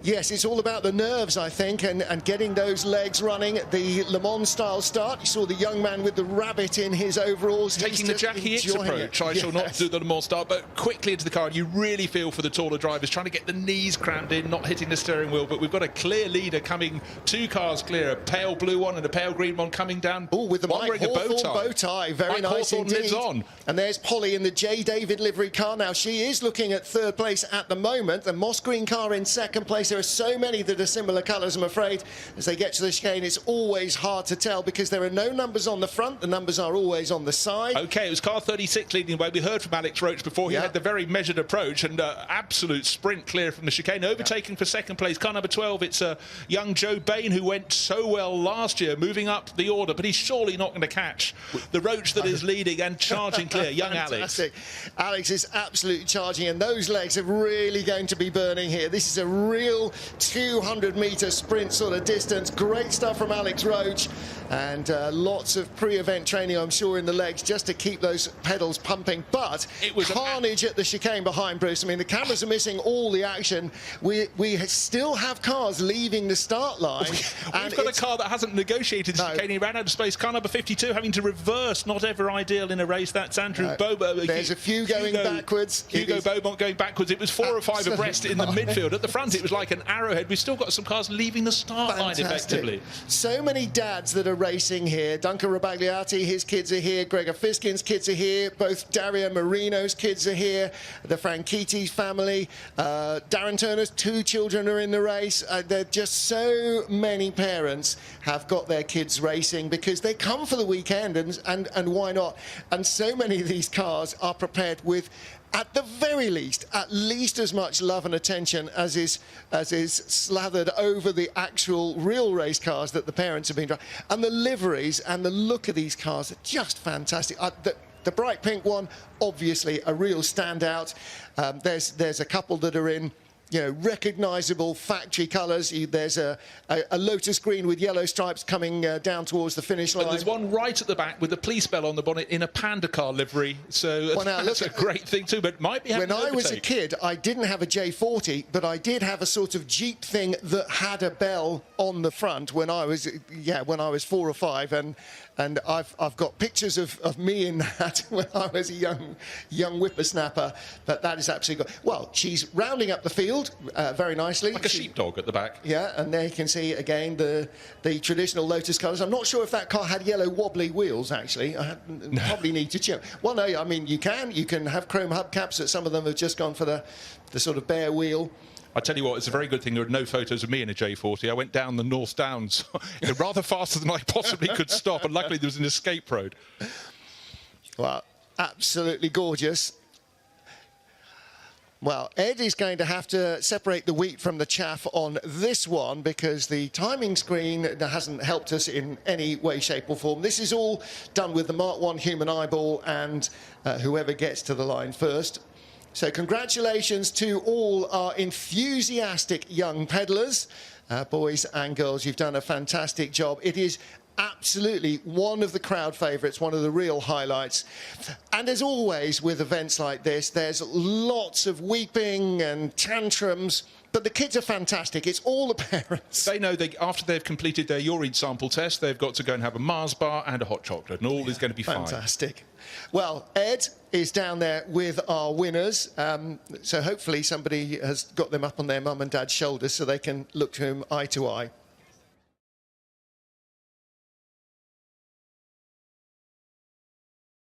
Yes, it's all about the nerves, I think, and getting those legs running. The Le Mans style start. You saw the young man with the rabbit in his overalls. Taking the Jackie Hicks approach. I shall not do the Le Mans start, but quickly into the car. And you really feel for the taller drivers, trying to get the knees crammed in, not hitting the steering wheel. But we've got a clear leader coming, 2 cars clear, a pale blue one and a pale green one coming down. Oh, with the Mike Hawthorne bow tie. Very nice indeed. Lives on. And there's Polly in the J. David livery car. Now, she is looking at 3rd place at the moment. The moss green car in 2nd place. There are so many that are similar colours, I'm afraid. As they get to the chicane, it's always hard to tell because there are no numbers on the front. The numbers are always on the side. OK, it was car 36 leading the way. We heard from Alex Roach before. He had the very measured approach and absolute sprint clear from the chicane. Overtaking for 2nd place. Car number 12, it's young Joe Bain, who went so well last year, moving up the order, but he's surely not going to catch the Roach that is leading and charging clear. Young Alex. Alex is absolutely charging, and those legs are really going to be burning here. This is a real 200-metre sprint sort of distance. Great stuff from Alex Roach, and lots of pre-event training, I'm sure, in the legs just to keep those pedals pumping. But it was carnage at the chicane behind, Bruce. I mean, the cameras are missing all the action. We still have cars leaving the start line. We've got a car that hasn't negotiated the chicane. He ran out of space. Car number 52 having to reverse. Not ever ideal in a race. That's Andrew Beaumont. There's a few going backwards. Hugo Beaumont going backwards. It was 4 or 5 abreast in the midfield. At the front, it was like an arrowhead. We've still got some cars leaving the start line effectively. So many dads that are racing here. Duncan Rabagliati, his kids are here. Gregor Fiskin's kids are here. Both Dario Marino's kids are here. The Franchitti family. Darren Turner's 2 children are in the race. There are just so many parents have got their kids racing because they come for the weekend, and why not? And so many of these cars are prepared with, at the very least, at least as much love and attention as is slathered over the actual real race cars that the parents have been driving. And the liveries and the look of these cars are just fantastic. The bright pink one, obviously a real standout. There's a couple that are in, you know, recognisable factory colours. There's a Lotus green with yellow stripes coming down towards the finish line. And there's one right at the back with the police bell on the bonnet in a panda car livery. So that's a great thing too, but might be having When I was a kid, I didn't have a J40, but I did have a sort of Jeep thing that had a bell on the front when I was 4 or 5, and I've got pictures of me in that when I was a young whippersnapper. But that is absolutely good. Well, she's rounding up the field very nicely. Like a sheepdog at the back. Yeah, and there you can see again the traditional Lotus colours. I'm not sure if that car had yellow wobbly wheels, actually. Probably need to check. Well, no, I mean, you can have chrome hubcaps, but some of them have just gone for the sort of bare wheel. I tell you what, it's a very good thing there are no photos of me in a J40. I went down the North Downs rather faster than I possibly could stop, and luckily there was an escape road. Well, absolutely gorgeous. Well, Ed is going to have to separate the wheat from the chaff on this one because the timing screen hasn't helped us in any way, shape or form. This is all done with the Mark 1 human eyeball and whoever gets to the line first. So congratulations to all our enthusiastic young pedallers, boys and girls. You've done a fantastic job. It is absolutely one of the crowd favourites, one of the real highlights. And as always with events like this, there's lots of weeping and tantrums, but the kids are fantastic. It's all the parents. They know after they've completed their urine sample test, they've got to go and have a Mars bar and a hot chocolate, and all is going to be fine. Fantastic. Well, Ed is down there with our winners, so hopefully somebody has got them up on their mum and dad's shoulders so they can look to him eye to eye.